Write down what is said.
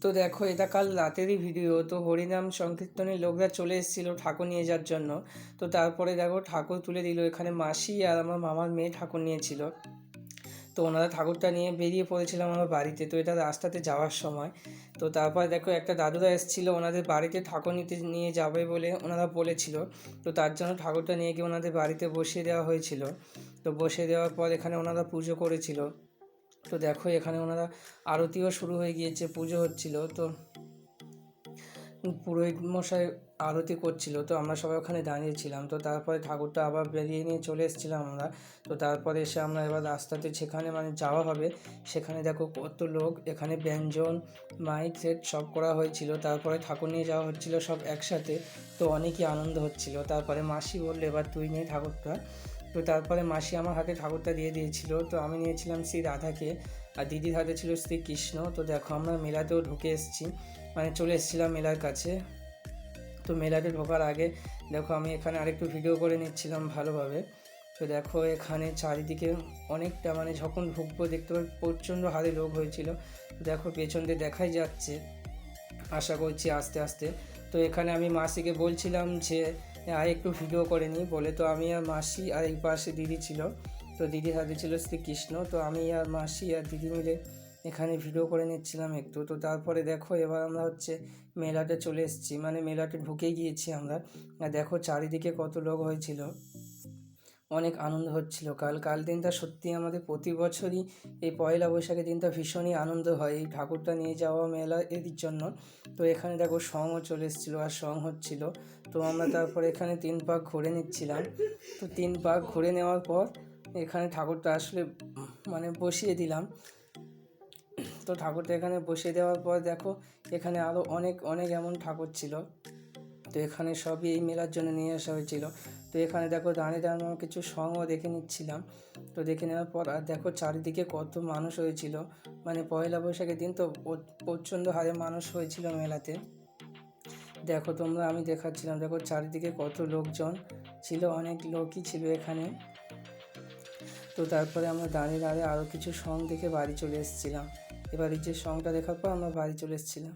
তো দেখো, এটা কাল রাতেরই ভিডিও। তো হরিনাম সংকীর্তনের লোকরা চলে এসেছিলো ঠাকুর নিয়ে যাওয়ার জন্য। তো তারপরে দেখো ঠাকুর তুলে দিল। এখানে মাসি আর আমার মামার মেয়ে ঠাকুর নিয়েছিল। তো ওনারা ঠাকুরটা নিয়ে বেরিয়ে পড়েছিলাম আমার বাড়িতে। তো এটা রাস্তাতে যাওয়ার সময়। তো তারপরে দেখো একটা দাদুরা এসেছিলো ওনাদের বাড়িতে ঠাকুর নিয়ে যাবে বলে ওনারা বলেছিল। তো তার জন্য ঠাকুরটা নিয়ে গিয়ে ওনাদের বাড়িতে বসিয়ে দেওয়া হয়েছিল। তো বসিয়ে দেওয়ার পর এখানে ওনারা পুজো করেছিল। তো দেখো এখানে ওনারা আরতিও শুরু হয়ে গিয়েছে, পুজো হচ্ছিল। তো পুরোহিত মশাই আরতি করছিল। তো আমরা সবাই ওখানে দাঁড়িয়েছিলাম। তো তারপরে ঠাকুরটা আবার বেরিয়ে নিয়ে চলে এসেছিলাম আমরা। তো তারপরে এসে আমরা এবার রাস্তাতে যেখানে যাওয়া হবে সেখানে দেখো কত লোক, এখানে ব্যঞ্জন মাইক সেট সব করা হয়েছিল। তারপরে ঠাকুর নিয়ে যাওয়া হচ্ছিল সব একসাথে। তো অনেকই আনন্দ হচ্ছিল। তারপরে মাসি বললো এবার তুই নিয়ে ঠাকুরটা। তো তারপরে মাসি আমার হাতে ঠাকুরটা দিয়ে দিয়েছিল। তো আমি নিয়েছিলাম শ্রী রাধাকে, আর দিদির হাতে ছিল শ্রী কৃষ্ণ। তো দেখো আমরা মেলাতেও ঢুকে এসেছি, চলে এসেছিলাম মেলার কাছে। তো মেলাতে ঢোকার আগে দেখো আমি এখানে আরেকটু ভিডিও করে নিচ্ছিলাম ভালোভাবে। তো দেখো এখানে চারিদিকে অনেকটা যখন ঢুকবো দেখতে পাই প্রচণ্ড হারে লোক হয়েছিল। দেখো পেছন দিয়ে দেখাই যাচ্ছে, আশা করছি আস্তে আস্তে। তো এখানে আমি মাসিকে বলছিলাম যে আর একটু ভিডিও করে নিই বলে। তো আমি আর মাসি আর এই পাশে দিদি ছিল। তো দিদির হাতে ছিল শ্রীকৃষ্ণ। তো আমি আর মাসি আর দিদি মিলে এখানে ভিডিও করে নিচ্ছিলাম একটু। তো তারপরে দেখো এবার আমরা মেলাতে চলে এসেছি, মেলাতে ঢুকে গিয়েছি আমরা। আর দেখো চারিদিকে কত লোক হয়েছিল, অনেক আনন্দ হচ্ছিল। কাল দিনটা সত্যি আমাদের প্রতি বছরই এই পয়লা বৈশাখের দিনটা ভীষণই আনন্দ হয় এই ঠাকুরটা নিয়ে যাওয়া মেলা এর জন্য। তো এখানে দেখো সঙও চলে এসেছিলো আর সং হচ্ছিল। তো আমরা তারপরে এখানে 3 পাক ঘুরে নিচ্ছিলাম। তো 3 পাক ঘুরে নেওয়ার পর এখানে ঠাকুরটা আসলে বসিয়ে দিলাম। তো ঠাকুরটা এখানে বসিয়ে দেওয়ার পর দেখো এখানে আরও অনেক অনেক এমন ঠাকুর ছিল। তো এখানে সবই এই মেলার জন্য নিয়ে আসা হয়েছিল। তো এখানে দেখো দাঁড়িয়ে দাঁড়িয়ে কিছু সঙ্গও দেখে নিচ্ছিলাম। তো দেখে নেওয়ার পর আর দেখো চারিদিকে কত মানুষ হয়েছিল। পয়লা বৈশাখের দিন তো প্রচণ্ড হারে মানুষ হয়েছিল মেলাতে। দেখো তোমরা, আমি দেখাচ্ছিলাম, দেখো চারিদিকে কত লোকজন ছিল, অনেক লোকই ছিল এখানে। তো তারপরে আমরা দাঁড়িয়ে দাঁড়িয়ে আরও কিছু সং দেখে বাড়ি চলে এসেছিলাম। এবার এই যে সংটা দেখার পর আমরা বাড়ি চলে এসেছিলাম।